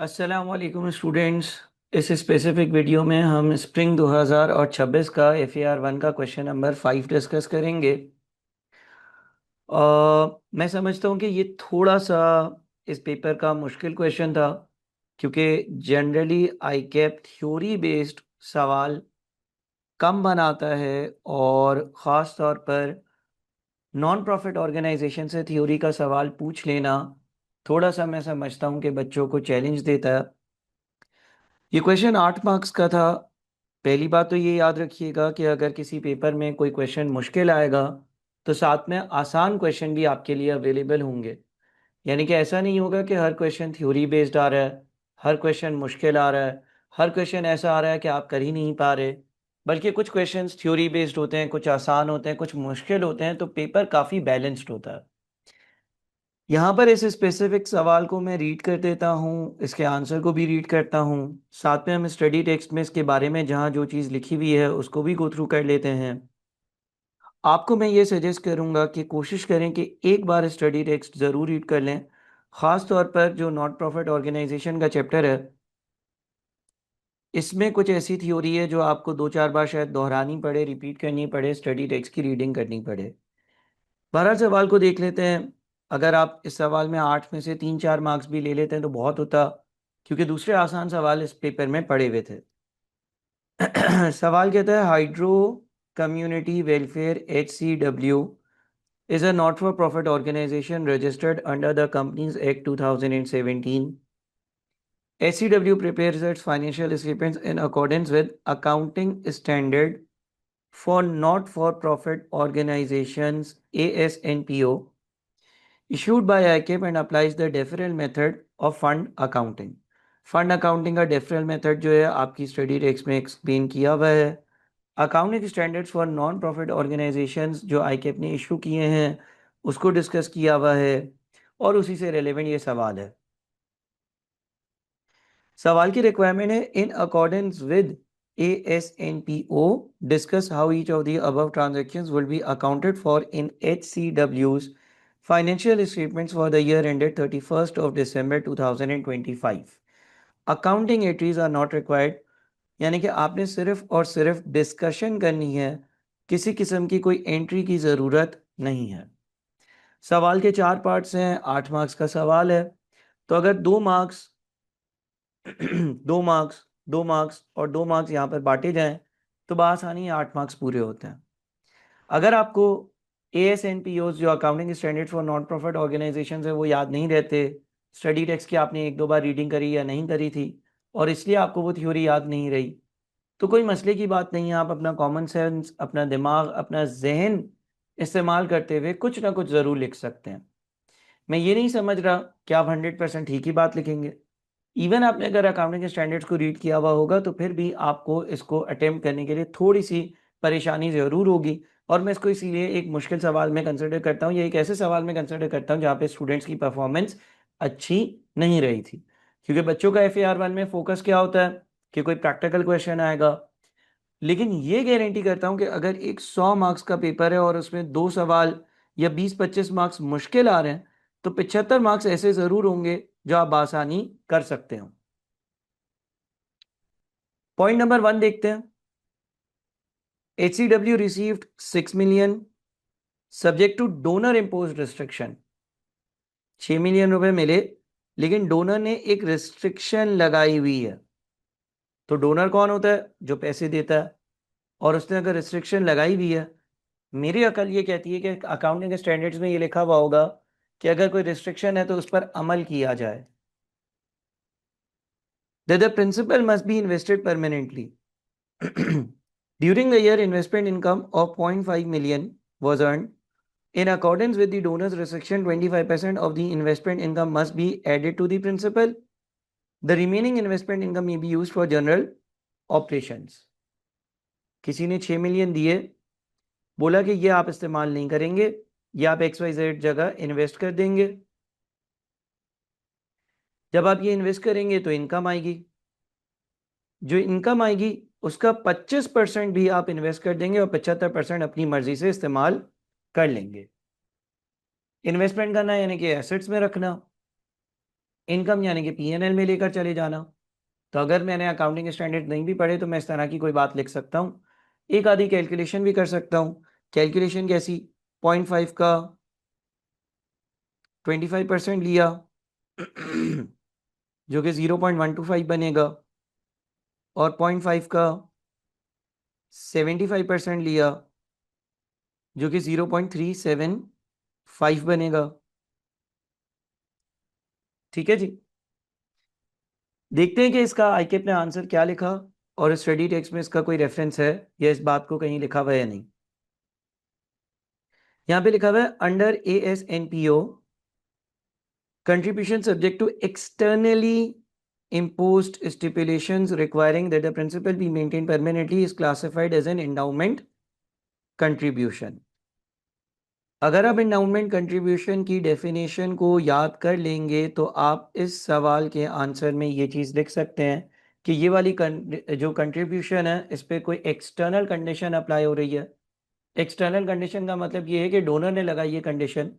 अस्सलामुअलैकुम स्टूडेंट्स। इस specific video में हम स्प्रिंग 2026 का FAR 1 का क्वेश्चन नंबर 5 डिस्कस करेंगे। मैं समझता हूँ कि ये थोड़ा सा इस पेपर का मुश्किल क्वेश्चन था, क्योंकि generally I cap theory based सवाल कम बनाता है, और ख़ास तौर पर नॉन प्रॉफिट ऑर्गेनाइजेशन से थ्योरी का सवाल पूछ लेना थोड़ा सा मैं समझता हूँ कि बच्चों को चैलेंज देता है। ये क्वेश्चन 8 मार्क्स का था। पहली बात तो ये याद रखिएगा कि अगर किसी पेपर में कोई क्वेश्चन मुश्किल आएगा तो साथ में आसान क्वेश्चन भी आपके लिए अवेलेबल होंगे। यानी कि ऐसा नहीं होगा कि हर क्वेश्चन थ्योरी बेस्ड आ रहा है, हर क्वेश्चन मुश्किल आ रहा है, हर क्वेश्चन ऐसा आ रहा है कि आप कर ही नहीं पा रहे। बल्कि कुछ क्वेश्चंस थ्योरी बेस्ड होते हैं, कुछ आसान होते हैं, कुछ मुश्किल होते हैं, तो पेपर काफ़ी बैलेंस्ड होता है। यहाँ पर इस स्पेसिफिक सवाल को मैं रीड कर देता हूँ, इसके आंसर को भी रीड करता हूँ। साथ में हम स्टडी टेक्स्ट में इसके बारे में जहाँ जो चीज़ लिखी हुई है उसको भी गो थ्रू कर लेते हैं। आपको मैं ये सजेस्ट करूँगा कि कोशिश करें कि एक बार स्टडी टेक्स्ट ज़रूर रीड कर लें। ख़ास तौर पर जो नॉट प्रॉफिट ऑर्गेनाइजेशन का चैप्टर है, इसमें कुछ ऐसी थ्योरी है जो आपको 2-4 बार शायद दोहरानी पड़े, रिपीट करनी पड़े, स्टडी टेक्स्ट की रीडिंग करनी पड़े। बहरहाल सवाल को देख लेते हैं। अगर आप इस सवाल में 8 में से 3-4 मार्क्स भी ले लेते हैं तो बहुत होता, क्योंकि दूसरे आसान सवाल इस पेपर में पड़े हुए थे। सवाल कहता है, hydro community welfare HCW is a not-for-profit organization registered under the Companies Act 2017. HCW prepares its financial statements in accordance with accounting standard for not-for-profit organizations ASNPO issued by ICAP and applies the deferral method of fund accounting. Fund accounting का deferral method जो है आपकी study text में explain किया हुआ है। Accounting standards for non profit organisations जो आईकेप ने इशू किए हैं उसको डिस्कस किया हुआ है, और उसी से रिलेवेंट ये सवाल है। सवाल की रिक्वायरमेंट है, in accordance with ASNPO discuss how each of the above transactions will be accounted for in HCW's financial statements for the year ended 31st of December 2025. Accounting entries are not required, यानी कि आपने सिर्फ और सिर्फ discussion करनी है, किसी किस्म की कोई एंट्री की ज़रूरत नहीं है। सवाल के 4 पार्ट्स हैं, 8 मार्क्स का सवाल है। तो अगर 2 मार्क्स 2 मार्क्स 2 मार्क्स और 2 मार्क्स यहाँ पर बांटे जाएं तो बआसानी 8 मार्क्स पूरे होते हैं। अगर आपको ASNPOs जो accounting standard for non profit organisation है वो याद नहीं रहते, स्टडी टेक्स्ट की आपने 1-2 बार रीडिंग करी या नहीं करी थी, और इसलिए आपको वो थ्योरी याद नहीं रही, तो कोई मसले की बात नहीं है। आप अपना कॉमन सेंस, अपना दिमाग, अपना जहन इस्तेमाल करते हुए कुछ ना कुछ ज़रूर लिख सकते हैं। मैं ये नहीं समझ रहा कि आप 100% ठीक ही बात लिखेंगे। इवन आपने अगर अकाउंटिंग स्टैंडर्ड्स को रीड किया हुआ होगा तो फिर भी आपको इसको अटेम्प्ट करने के लिए थोड़ी सी परेशानी ज़रूर होगी। और मैं इसको इसीलिए एक मुश्किल सवाल में कंसिडर करता हूँ, या एक ऐसे सवाल में कंसिडर करता हूँ जहाँ पे स्टूडेंट्स की परफॉर्मेंस अच्छी नहीं रही थी। क्योंकि बच्चों का FAR 1 में फोकस क्या होता है कि कोई प्रैक्टिकल क्वेश्चन आएगा। लेकिन ये गारंटी करता हूँ कि अगर एक 100 मार्क्स का पेपर है और उसमें 2 सवाल या 20-25 मार्क्स मुश्किल आ रहे हैं, तो 75 मार्क्स ऐसे ज़रूर होंगे जो आप आसानी कर सकते हो। पॉइंट नंबर 1 देखते हैं। HCW received 6 million subject two donor impose restriction. 6 million रुपए मिले, लेकिन डोनर ने एक रिस्ट्रिक्शन लगाई हुई है। तो डोनर कौन होता है? जो पैसे देता है। और उसने अगर रिस्ट्रिक्शन लगाई हुई है, मेरी अकल ये कहती है कि अकाउंटिंग स्टैंडर्ड्स में ये लिखा हुआ होगा कि अगर कोई रिस्ट्रिक्शन है तो उस पर अमल किया जाए। The principal must be invested permanently. During the year investment income of 0.5 million was earned. In accordance with the donor's restriction, 25% of the investment income must be added to the principal. The remaining investment income may be used for general operations. किसी ने 6 million दिए, बोला कि ये आप इस्तेमाल नहीं करेंगे, ये आप XYZ जगह इन्वेस्ट कर देंगे। जब आप ये इन्वेस्ट करेंगे तो इनकम आएगी, जो इनकम आएगी उसका 25% भी आप इन्वेस्ट कर देंगे और 75% अपनी मर्जी से इस्तेमाल कर लेंगे। इन्वेस्टमेंट करना यानी कि एसेट्स में रखना। इनकम यानी कि पीएनएल में लेकर चले जाना। तो अगर मैंने अकाउंटिंग स्टैंडर्ड नहीं भी पढ़े तो मैं इस तरह की कोई बात लिख सकता हूँ, एक आधी कैलकुलेशन भी कर सकता हूँ। कैलकुलेशन कैसी? 0.5 का 25% लिया जो कि 0.125 बनेगा, और 0.5 का 75% लिया जो कि 0.375 बनेगा। ठीक है जी। देखते हैं कि इसका आईकेप ने आंसर क्या लिखा और स्टडी टेक्स्ट में इसका कोई रेफरेंस है या इस बात को कहीं लिखा हुआ है या नहीं। यहां पे लिखा हुआ है under ASNPO contribution subject to externally imposed stipulations requiring that the principal be maintained permanently is classified as an endowment contribution। अगर आप एंडाउमेंट कंट्रीब्यूशन की डेफिनेशन को याद कर लेंगे तो आप इस सवाल के आंसर में ये चीज़ लिख सकते हैं कि ये वाली जो कंट्रीब्यूशन है इस पे कोई एक्सटर्नल कंडीशन अप्लाई हो रही है। एक्सटर्नल कंडीशन का मतलब ये है कि डोनर ने लगाई ये कंडीशन,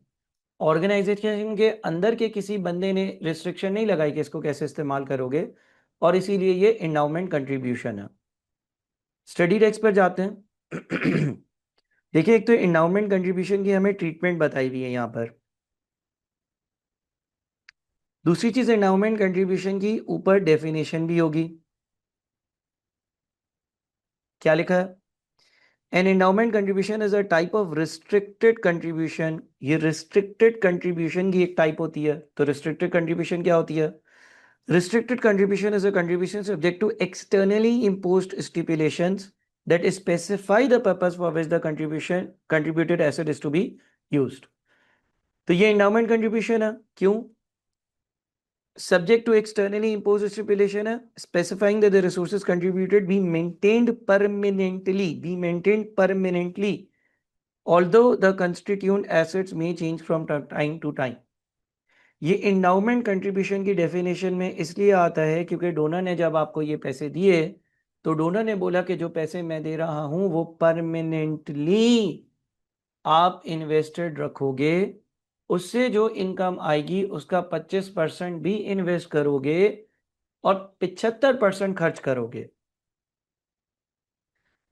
ऑर्गेनाइजेशन के अंदर के किसी बंदे ने रिस्ट्रिक्शन नहीं लगाई कि इसको कैसे इस्तेमाल करोगे, और इसीलिए ये एंडाउमेंट कंट्रीब्यूशन है। स्टडी टेक्स्ट पर जाते हैं। देखिए, एक तो एंडाउमेंट कंट्रीब्यूशन की हमें ट्रीटमेंट बताई हुई है यहाँ पर। दूसरी चीज, एंडाउमेंट कंट्रीब्यूशन की ऊपर डेफिनेशन भी होगी। क्या लिखा है? An endowment contribution is a type of restricted contribution. ये रिस्ट्रिक्टेड कंट्रीब्यूशन की एक टाइप होती है। तो रिस्ट्रिक्टेड कंट्रीब्यूशन क्या होती है? Restricted contribution is a contribution subject to externally imposed stipulations that specify the purpose for which the contributed asset is to be used। तो ये endowment contribution है। क्यों? Subject to externally imposed stipulation है, specifying that the resources contributed be maintained permanently, although the constituent assets may change from time to time। ये endowment contribution की definition में इसलिए आता है क्योंकि डोनर ने जब आपको ये पैसे दिए तो डोनर ने बोला कि जो पैसे मैं दे रहा हूं वो परमानेंटली आप इन्वेस्टेड रखोगे, उससे जो इनकम आएगी उसका 25% भी इन्वेस्ट करोगे और 75% खर्च करोगे।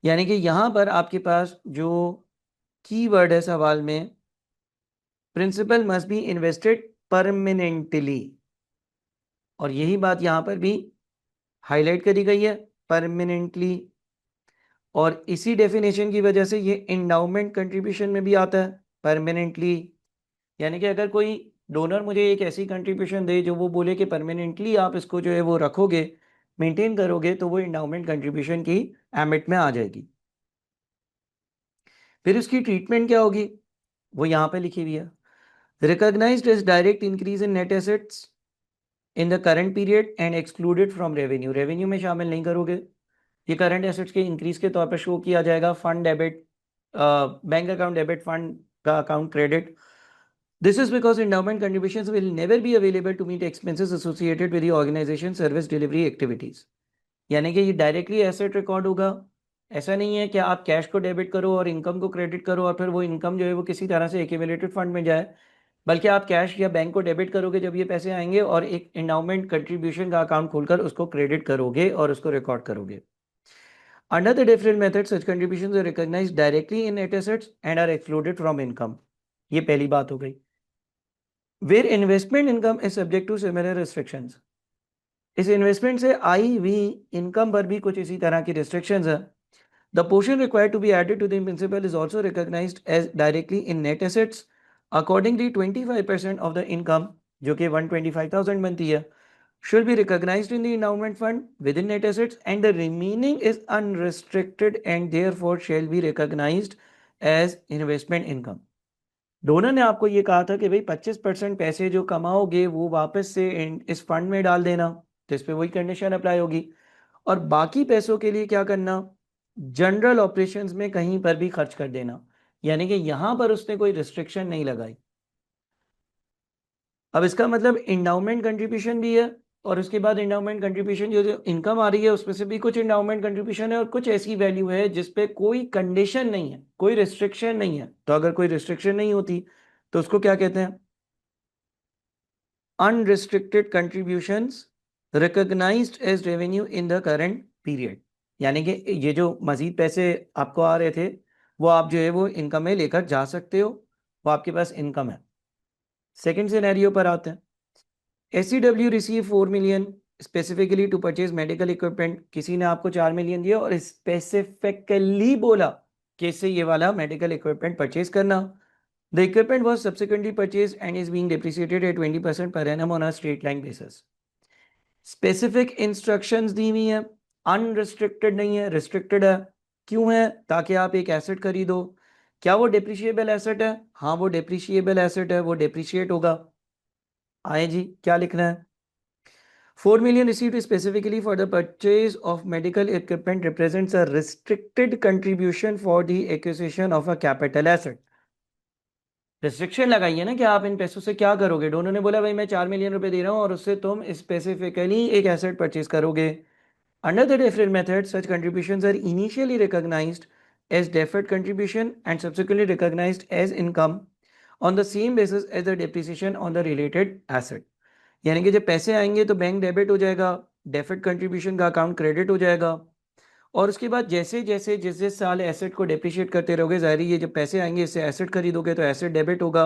यानी कि यहां पर आपके पास जो कीवर्ड है सवाल में, principal must be invested permanently, और यही बात यहां पर भी हाईलाइट करी गई है, परमानेंटली। और इसी डेफिनेशन की वजह से ये इंडाउमेंट कंट्रीब्यूशन में भी आता है परमानेंटली। यानी कि अगर कोई डोनर मुझे एक ऐसी कंट्रीब्यूशन दे जो वो बोले कि परमानेंटली आप इसको जो है वो रखोगे, मेंटेन करोगे, तो वो इंडाउमेंट कंट्रीब्यूशन की एमिट में आ जाएगी। फिर उसकी ट्रीटमेंट क्या होगी वो यहां पे लिखी हुई है। Recognised as direct increase in net assets in the current period and excluded from revenue. Revenue में शामिल नहीं करोगे, ये करंट एसेट्स के इंक्रीज के तौर पर शो किया जाएगा। Fund debit, bank account debit, fund का account credit. This is because endowment contributions will never be available to meet expenses associated with the organization service delivery activities। यानी कि ये डायरेक्टली एसेट रिकॉर्ड होगा। ऐसा नहीं है कि आप कैश को डेबिट करो और इनकम को क्रेडिट करो और फिर वो इनकम जो है वो किसी तरह से एक्यूमुलेटेड फंड में जाए, बल्कि आप कैश या बैंक को डेबिट करोगे जब ये पैसे आएंगे और एक एंडाउमेंट कंट्रीब्यूशन का अकाउंट खोलकर उसको क्रेडिट करोगे और उसको रिकॉर्ड करोगे। Under the different methods, such contributions are recognized directly in net assets and are excluded from income। ये पहली बात हो गई। Where investment income is subject to similar restrictions। इस इन्वेस्टमेंट से आई हुई इनकम पर भी कुछ इसी तरह की रिस्ट्रिक्शंस है। The portion required to be added to the principal is also recognized as directly in net assets। Accordingly, 25% of the income, जो कि 125,000 बनती है, should be recognized in the endowment fund within net assets, and the remaining is unrestricted and therefore shall be recognized as investment income। Donor ने आपको ये कहा था कि भाई 25% पैसे जो कमाओगे वो वापस से इस फंड में डाल देना, तो इस पे वही कंडीशन अप्लाई होगी। और बाकी पैसों के लिए क्या करना? जनरल ऑपरेशंस में कहीं पर भी खर्च कर देना। यानी कि यहां पर उसने कोई रिस्ट्रिक्शन नहीं लगाई। अब इसका मतलब इंडाउमेंट कंट्रीब्यूशन भी है, और उसके बाद इंडाउमेंट कंट्रीब्यूशन जो जो इनकम आ रही है उसमें से भी कुछ इंडाउमेंट कंट्रीब्यूशन है और कुछ ऐसी वैल्यू है जिसपे कोई कंडीशन नहीं है, कोई रिस्ट्रिक्शन नहीं है। तो अगर कोई रिस्ट्रिक्शन नहीं होती तो उसको क्या कहते हैं? Unrestricted contributions recognised as revenue in the current period, यानी कि ये जो मजीद पैसे आपको आ रहे थे वो आप जो है वो इनकम में लेकर जा सकते हो, वो आपके पास इनकम है। सेकंड सिनेरियो पर आते हैं। SCW receive 4 million specifically to purchase medical equipment, किसी ने आपको 4 million दिया और स्पेसिफिकली बोला कि इससे ये वाला मेडिकल इक्विपमेंट परचेज करना। The equipment was subsequently purchase and is being depreciated at 20% per annum on a straight line basis. Specific instructions दी हुई हैं, अनरिस्ट्रिक्टेड नहीं है, रिस्ट्रिक्टेड है। क्यों है? ताकि आप एक एसेट खरीदो। क्या वो डेप्रिशिएबल एसेट है? हाँ, वो डेप्रिशिएबल एसेट है, वो डेप्रिशिएट होगा। आए जी, क्या लिखना है? 4 million received specifically for the purchase of medical equipment represents a restricted contribution for the acquisition of a capital asset। Restriction लगाई है ना कि आप इन पैसों से क्या करोगे। डोनर ने बोला भाई मैं 4 million रुपए दे रहा हूं और उससे तुम स्पेसिफिकली एक एसेट परचेज करोगे। Under the different method such contributions are initially recognised as deferred contribution and subsequently recognised as income on the same basis as the depreciation on the related asset. यानी कि जब पैसे आएंगे तो bank debit हो जाएगा, deferred contribution का account credit हो जाएगा, और उसके बाद जैसे जैसे जिस जिस साल एसेट को डेप्रिशिएट करते रहोगे, जाहिर ये जब पैसे आएंगे इससे एसेट खरीदोगे तो एसेट डेबिट होगा,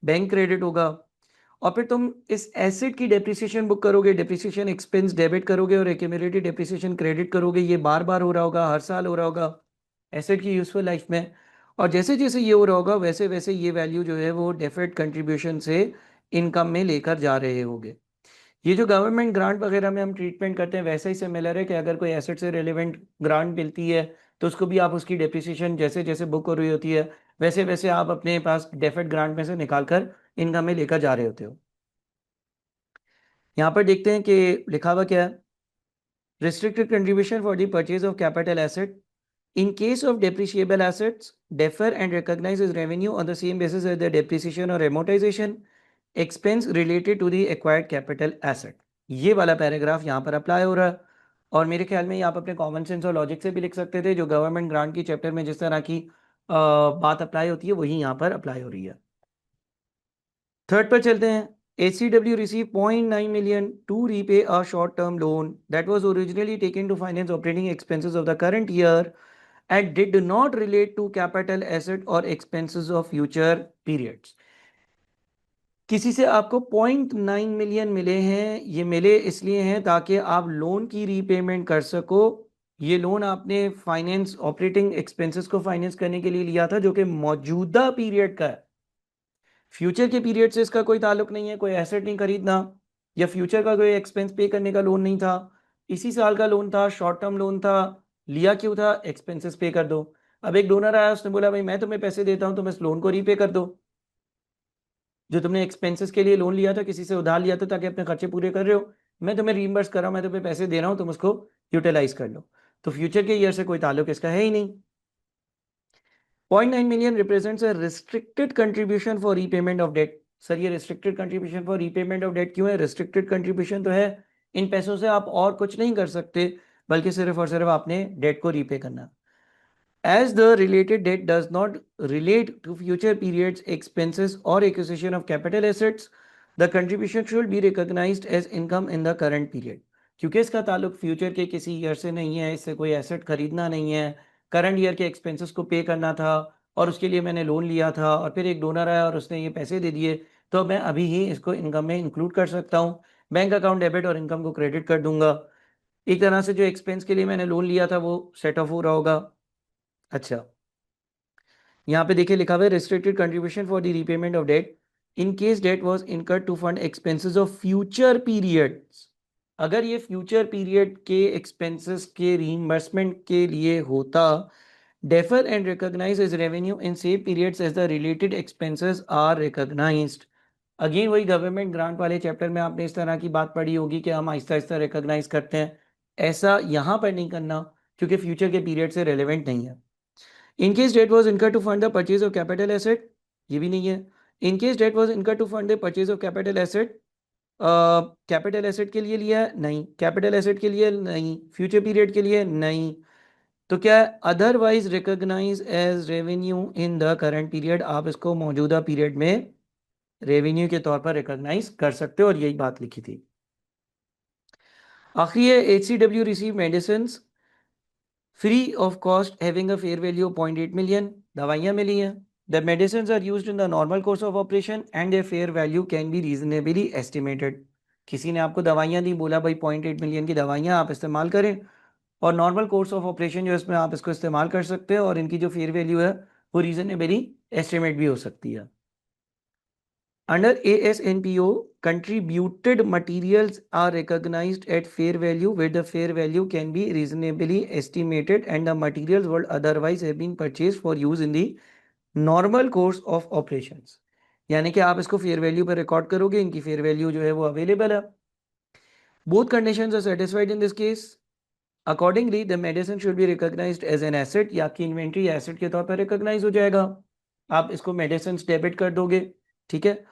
बैंक क्रेडिट होगा, और फिर तुम इस एसेट की डेप्रिसिएशन बुक करोगे, डेप्रिसिएशन एक्सपेंस डेबिट करोगे और एक्यूमुलेटेड डेप्रिसिएशन क्रेडिट करोगे। ये बार बार हो रहा होगा, हर साल हो रहा होगा एसेट की यूजफुल लाइफ में। और जैसे जैसे ये हो रहा होगा वैसे वैसे ये वैल्यू जो है वो डेफर्ड कंट्रीब्यूशन से इनकम में लेकर जा रहे होंगे। ये जो गवर्नमेंट ग्रांट वगैरह में हम ट्रीटमेंट करते हैं वैसे ही सिमिलर है कि अगर कोई एसेट से रिलेवेंट ग्रांट मिलती है तो उसको भी आप उसकी डेप्रिसिएशन जैसे जैसे बुक हो रही होती है वैसे वैसे आप अपने पास डेफर्ड ग्रांट में से निकाल कर इनकम में लेकर जा रहे होते हो। यहाँ पर देखते हैं कि लिखा हुआ क्या है। Restricted contribution for the purchase of capital asset in case of depreciable assets defer and recognize as revenue on the same basis as the depreciation or amortization expense related to the acquired capital asset। ये वाला paragraph यहाँ पर apply हो रहा है और मेरे ख्याल में ये आप अपने कॉमन सेंस और लॉजिक से भी लिख सकते थे। जो गवर्नमेंट ग्रांट की चैप्टर में जिस तरह की बात अप्लाई होती है वही यहाँ पर अप्लाई हो रही है। थर्ड पर चलते हैं। HCW received 0.9 million to repay a short-term loan that was originally taken to finance operating expenses of the current year and did not relate to capital asset or expenses of future periods। किसी से आपको 0.9 million मिले हैं, ये मिले इसलिए हैं ताकि आप लोन की रीपेमेंट कर सको। ये लोन आपने फाइनेंस ऑपरेटिंग एक्सपेंसेस को फाइनेंस करने के लिए लिया था जो कि मौजूदा पीरियड का है। फ्यूचर के पीरियड से इसका कोई ताल्लुक नहीं है, कोई एसेट नहीं खरीदना या फ्यूचर का कोई एक्सपेंस पे करने का लोन नहीं था। इसी साल का लोन था, शॉर्ट टर्म लोन था। लिया क्यों था? एक्सपेंसेस पे कर दो। अब एक डोनर आया, उसने बोला भाई मैं तुम्हें पैसे देता हूं, तुम इस लोन को रीपे कर दो। जो तुमने एक्सपेंसेस के लिए लोन लिया था, किसी से उधार लिया था ताकि अपने खर्चे पूरे कर रहे हो, मैं तुम्हें रीइंबर्स कर रहा हूं, मैं तुम्हें पैसे दे रहा हूं, तुम उसको यूटिलाइज कर लो। तो फ्यूचर के ईयर से कोई ताल्लुक इसका है ही नहीं। 0.9 million represents a restricted contribution for repayment of debt। Sir ये restricted contribution for repayment of debt क्यों है? restricted contribution तो है इन पैसों से आप और कुछ नहीं कर सकते बल्कि सिर्फ और सिर्फ आपने डेट को रीपे करना। As the related debt does not relate to future periods expenses or acquisition of capital assets, the contribution should be recognized as income in the current period। क्योंकि इसका ताल्लुक फ्यूचर के किसी ईयर से नहीं है, इससे कोई एसेट खरीदना नहीं है, करंट ईयर के एक्सपेंसेस को पे करना था और उसके लिए मैंने लोन लिया था और फिर एक डोनर आया और उसने ये पैसे दे दिए, तो मैं अभी ही इसको इनकम में इंक्लूड कर सकता हूँ। बैंक अकाउंट डेबिट और इनकम को क्रेडिट कर दूंगा। एक तरह से जो एक्सपेंस के लिए मैंने लोन लिया था वो सेट ऑफ हो रहा होगा। अच्छा, यहाँ पे देखिए लिखा हुआ है restricted contribution for the repayment of debt in case debt was incurred to fund expenses of future periods. अगर ये फ्यूचर पीरियड के एक्सपेंसेस के रीइंबर्समेंट के लिए होता, defer and recognise as revenue in same periods as the related expenses are recognised. Again वही government grant वाले chapter में आपने इस तरह की बात पढ़ी होगी कि हम आहिस्ता आहिस्ता रिकॉग्नाइज करते हैं। ऐसा यहाँ पर नहीं करना क्योंकि फ्यूचर के पीरियड से रेलिवेंट नहीं है। In case debt was incur to fund the purchase of capital asset, ये भी नहीं है। In case debt was incur to fund the purchase of capital asset, capital asset के लिए लिया है नहीं, कैपिटल एसेट के लिए नहीं, फ्यूचर पीरियड के लिए नहीं। तो क्या otherwise recognise as revenue in the current period, आप इसको मौजूदा पीरियड में रेवेन्यू के तौर पर रिकॉग्नाइज कर सकते हो, और यही बात लिखी थी। आखिरी है HCW receive medicine free of cost having a fair value 0.8 million. दवाइयां मिली हैं। The medicine are used in the normal course of operation and their fair value can be reasonably estimated. किसी ने आपको दवाइयां दी, बोला भाई 0.8 मिलियन की दवाइयां आप इस्तेमाल करें, और नॉर्मल कोर्स ऑफ ऑपरेशन जो इसमें आप इसको इस्तेमाल कर सकते हैं, और इनकी जो फेयर वैल्यू है वो रीजनेबली एस्टिमेट भी हो सकती है। Under ASNPO, contributed materials are recognized at fair value where the fair value can be reasonably estimated and the materials would otherwise have been purchased for use in the normal course of operations। यानी कि आप इसको fair value पर record करोगे, इनकी fair value जो है वो अवेलेबल है। Both conditions are satisfied in this case. Accordingly the medicine should be recognised as an asset, या आपकी इन्वेंट्री एसेट के तौर पर रिकॉग्नाइज हो जाएगा। आप इसको मेडिसिन डेबिट कर दोगे, ठीक है।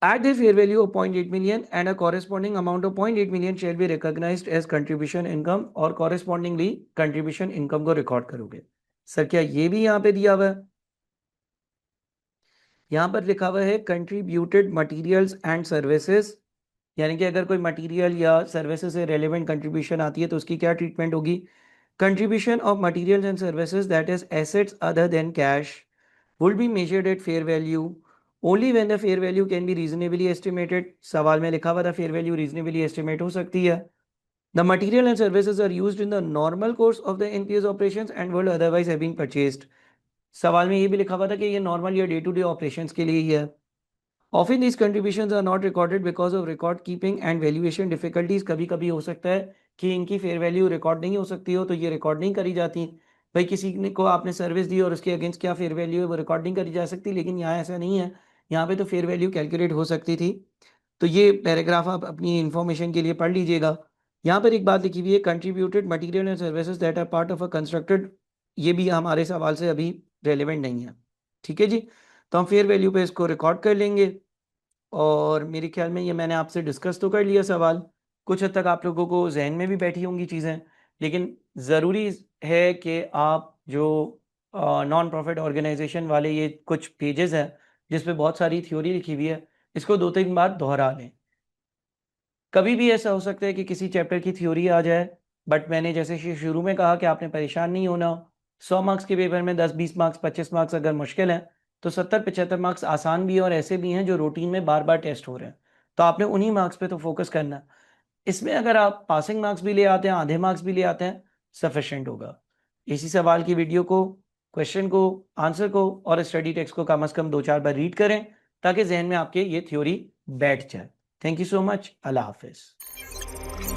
At the fair value of 0.8 million and a corresponding amount of 0.8 million shall be recognized as contribution income, और correspondingly contribution income को रिकॉर्ड करोगे। सर क्या ये भी यहाँ पे दिया हुआ है? यहाँ पर लिखा हुआ है कंट्रीब्यूटेड मटेरियल्स एंड सर्विसेज, यानी कि अगर कोई मटेरियल या सर्विसेज से रेलिवेंट कंट्रीब्यूशन आती है तो उसकी क्या ट्रीटमेंट होगी। Contribution of materials and services that is assets other than cash would be measured at fair value only when the fair value can be reasonably estimated। सवाल में लिखा हुआ था fair value reasonably estimate हो सकती है। The material and services are used in the normal course of the NPS operations and will otherwise have been purchased। सवाल में ये भी लिखा हुआ था कि ये नॉर्मल या डे टू डे ऑपरेशंस के लिए ही है। Often these contributions are not recorded because of record keeping and valuation difficulties। कभी कभी हो सकता है कि इनकी फेयर वैल्यू रिकॉर्ड नहीं हो सकती हो, तो ये रिकॉर्ड नहीं करी जाती। भाई किसी को आपने सर्विस दी और उसके अगेंस्ट क्या फेयर वैल्यू है वो रिकॉर्ड नहीं करी जा सकती, लेकिन यहाँ ऐसा नहीं है। यहाँ पे तो फेयर वैल्यू कैलकुलेट हो सकती थी। तो ये पैराग्राफ आप अपनी इंफॉर्मेशन के लिए पढ़ लीजिएगा। यहाँ पर एक बात लिखी हुई है contributed material and services that are part of a constructed, ये भी हमारे सवाल से अभी रेलिवेंट नहीं है, ठीक है जी। तो हम फेयर वैल्यू पे इसको रिकॉर्ड कर लेंगे, और मेरे ख्याल में ये मैंने आपसे डिस्कस तो कर लिया सवाल। कुछ हद तक आप लोगों को जहन में भी बैठी होंगी चीज़ें, लेकिन ज़रूरी है कि आप जो नॉन प्रॉफिट ऑर्गेनाइजेशन वाले ये कुछ पेजेस हैं जिस पे बहुत सारी थ्योरी लिखी हुई है, इसको 2-3 बार दोहरा लें। कभी भी ऐसा हो सकता है कि किसी चैप्टर की थ्योरी आ जाए, बट मैंने जैसे शुरू में कहा कि आपने परेशान नहीं होना। 100 मार्क्स के पेपर में 10-20 मार्क्स 25 मार्क्स अगर मुश्किल हैं, तो 70-75 मार्क्स आसान भी है, और ऐसे भी हैं जो रूटीन में बार बार टेस्ट हो रहे हैं। तो आपने उन्हीं मार्क्स पे तो फोकस करना। इसमें अगर आप पासिंग मार्क्स भी ले आते हैं, आधे मार्क्स भी ले आते हैं, सफिशेंट होगा। इसी सवाल की वीडियो को, क्वेश्चन को, आंसर को और स्टडी टेक्स्ट को कम से कम 2-4 बार रीड करें, ताकि जहन में आपके ये थ्योरी बैठ जाए। Thank you so much. Allah Hafiz.